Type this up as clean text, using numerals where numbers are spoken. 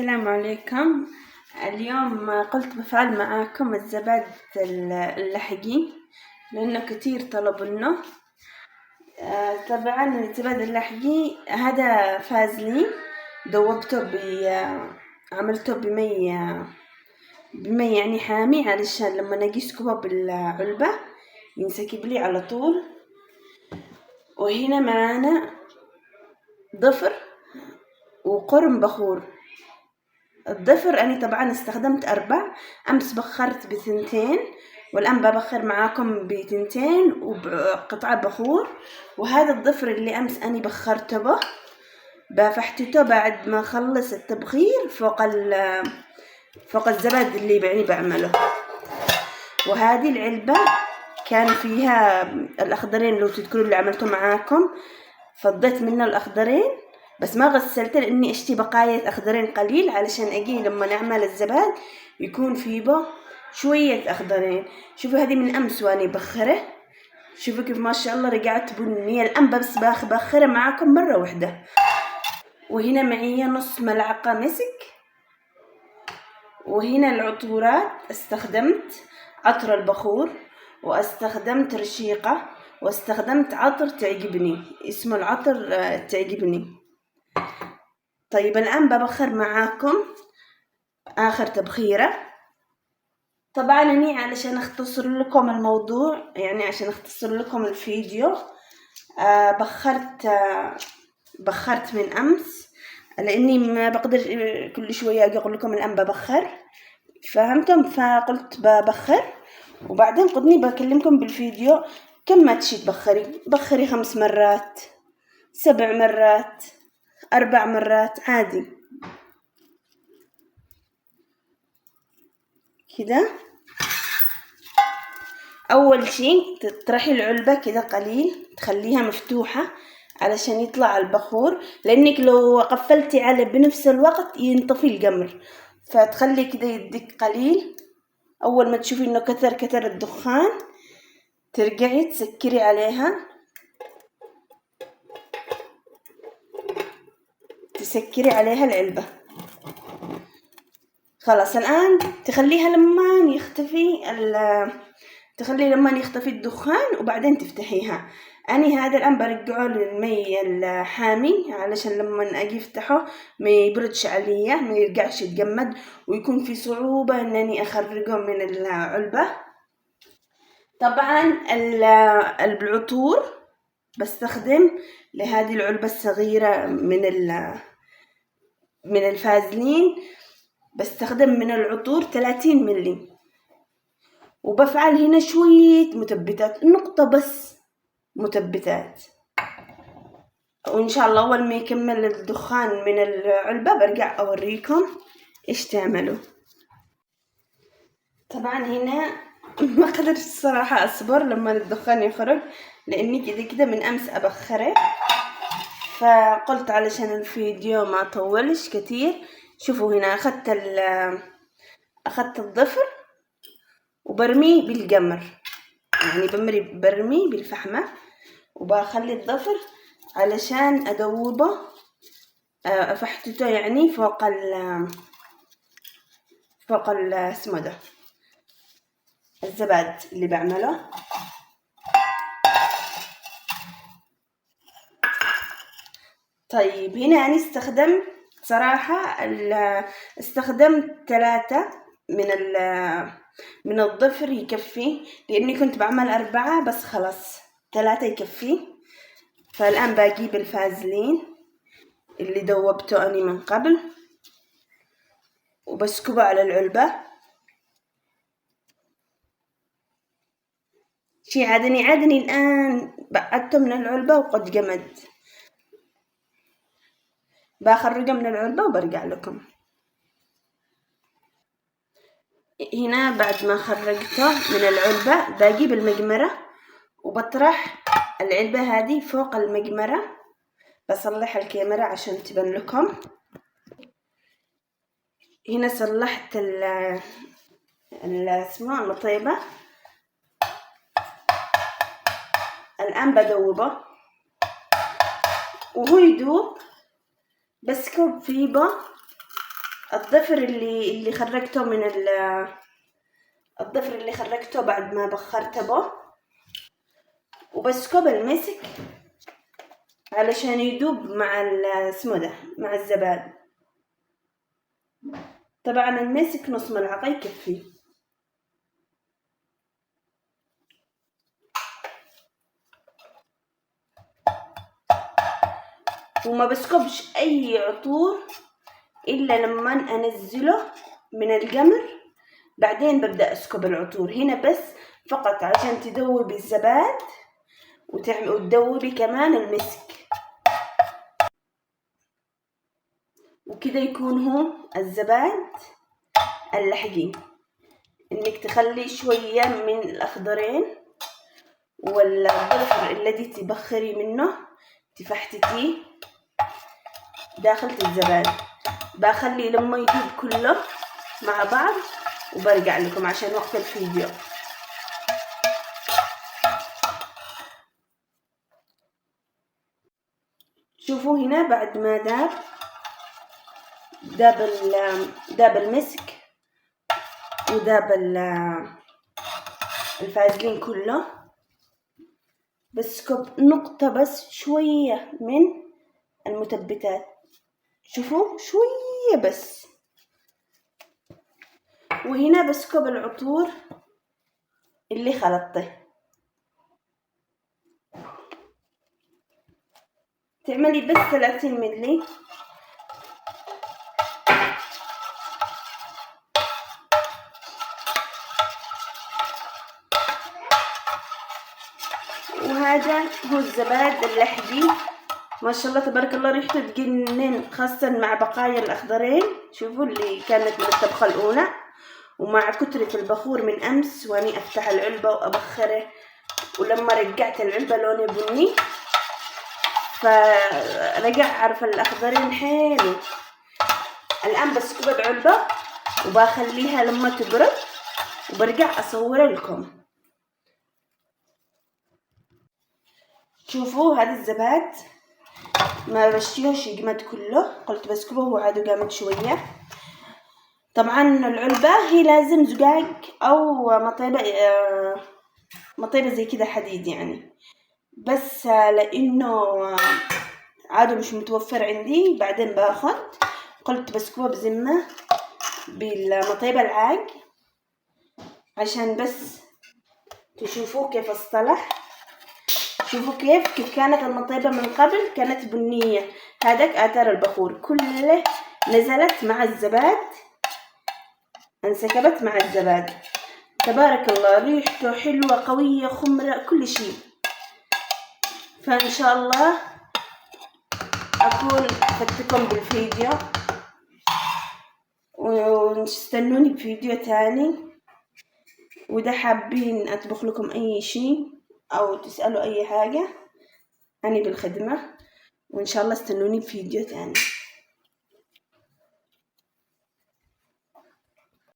السلام عليكم. اليوم قلت بفعل معاكم الزبادي اللحقي لأنه كتير طلبوا لنا. طبعا الزبادي اللحقي هذا فازلين دوبته عملته بمي يعني حامي علشان لما نجي سكوبه بالعلبة ينسكب لي على طول. وهنا معانا ضفر وقرن بخور. الضفر أنا طبعا استخدمت 4، أمس بخرت ب2 والآن ببخر معاكم ب2 وبقطعة بخور. وهذا الضفر اللي أمس أنا بخرته به بفحتته بعد ما خلص التبخير فوق الزبادي اللي يعني بعمله. وهذه العلبة كان فيها الأخضرين لو تذكروا اللي عملته معاكم، فضيت منه الأخضرين بس ما غسلته لاني اشتي بقايا اخضرين قليل علشان اجي لما نعمل الزباد يكون فيه به شوية اخضرين. شوفوا هذه من امس واني بخره، شوفوا كيف ما شاء الله رجعت بنية. الان بس بخره معاكم مرة واحدة. وهنا معي نص ملعقة مسك. وهنا العطورات استخدمت عطر البخور واستخدمت رشيقة واستخدمت عطر تعجبني، اسمه العطر تعجبني. طيب الآن ببخر معاكم آخر تبخيرة. طبعا أني علشان أختصر لكم الموضوع، يعني عشان أختصر لكم الفيديو، بخرت من أمس لأني ما بقدر كل شوية أقول لكم الآن ببخر، فهمتم؟ فقلت ببخر وبعدين قدني بكلمكم بالفيديو كم ما تشي بخري 5 مرات 7 مرات 4 مرات عادي كده. اول شيء تطرحي العلبة كده قليل، تخليها مفتوحة علشان يطلع البخور، لانك لو قفلتي عليه بنفس الوقت ينطفي الجمر، فتخلي كده يدك قليل. اول ما تشوفي انه كتر الدخان ترجعي تسكري عليها، تسكري عليها العلبة. خلاص الآن تخليها لما يختفي الدخان وبعدين تفتحيها. أنا هذا الآن برجعه للمي الحامي علشان لما أجي أفتحه ما يبردش عليا، ما يرجعش يتجمد ويكون في صعوبة أنني أخرجه من العلبة. طبعا العطور بستخدم لهذه العلبة الصغيرة من الفازلين، بستخدم من العطور 30 ملي، وبفعل هنا شوية مثبتات، نقطة بس مثبتات. وإن شاء الله أول ما يكمل الدخان من العلبة برجع أوريكم إيش تعملوا. طبعا هنا ما قدرت الصراحة أصبر لما الدخان يخرج لأني كده من أمس أبخره، فقلت علشان الفيديو ما طولش كتير. شوفوا هنا أخذت الضفر وبرميه بالجمر، يعني برميه بالفحمة وبخلي الضفر علشان أدوبه، أفحتته يعني فوق اسمه ده الزباد اللي بعمله. طيب هنا أنا استخدمت صراحة استخدمت 3 من الضفر يكفي، لأني كنت بعمل 4 بس خلاص 3 يكفي. فالآن بجيب الفازلين اللي دوبته أني من قبل وبسكبه على العلبة. شي عادني الآن بعدته من العلبة وقد جمد، بخرجه من العلبة وبرجع لكم. هنا بعد ما خرجته من العلبة بجيب المجمرة وبطرح العلبة هذه فوق المجمرة، بصلح الكاميرا عشان تبان لكم. هنا صلحت اسمه المطيبة. الآن بدوبه وهو يدوب بسكب فيه الضفر اللي خرجته من الضفر اللي خرجته بعد ما بخرته به، وبسكب المسك علشان يدوب مع اسمه ده مع الزبادي. طبعا المسك نص ملعقة يكفي. وما بسكبش اي عطور الا لما انزله من القمر، بعدين ببدأ اسكب العطور. هنا بس فقط عشان تدوبي الزباد وتدوبي كمان المسك، وكده يكون هو الزباد اللحقين. انك تخلي شوية من الاخضرين والظفر الذي تبخري منه تفحتتيه داخل الزبادي. بخلي لما يدوب كله مع بعض وبرجع لكم عشان وقت الفيديو. شوفوا هنا بعد ما داب المسك وداب الفازلين كله، بسكب نقطة بس شوية من المثبتات. شوفوا شوية بس. وهنا بسكب العطور اللي خلطته. تعملي بس 30 ملي. وهذا هو الزباد اللحقي، ما شاء الله تبارك الله، ريحته تجنن، خاصة مع بقايا الأخضرين. شوفوا اللي كانت من الطبخة الأولى، ومع كترة البخور من أمس وأني أفتح العلبة وأبخره، ولما رجعت العلبة لوني بني، فرجع عارفة الأخضرين حلو. الآن بسكب بعلبة وبخليها لما تبرد وبرجع أصور لكم. شوفوا هذا الزباد ما بشتيهوش يجمد كله، قلت بسكبه هو عادو جامد شوية. طبعا العلبة هي لازم زجاج أو مطيبة زي كده حديد يعني، بس لأنه عادو مش متوفر عندي بعدين باخد، قلت بسكبه بذمة بالمطيبة العاج عشان بس تشوفوا كيف اصطلح. شوفوا كيف كانت المطيبة من قبل كانت بنية، هذاك آثار البخور كله نزلت مع الزباد، انسكبت مع الزباد. تبارك الله ريحته حلوة قوية خمرة كل شيء. فإن شاء الله أكون فدتكم بالفيديو، واستنوني بفيديو تاني. وإذا حابين أطبخ لكم أي شيء أو تسألوا أي حاجة أنا بالخدمة، وإن شاء الله استنوني بفيديو تاني.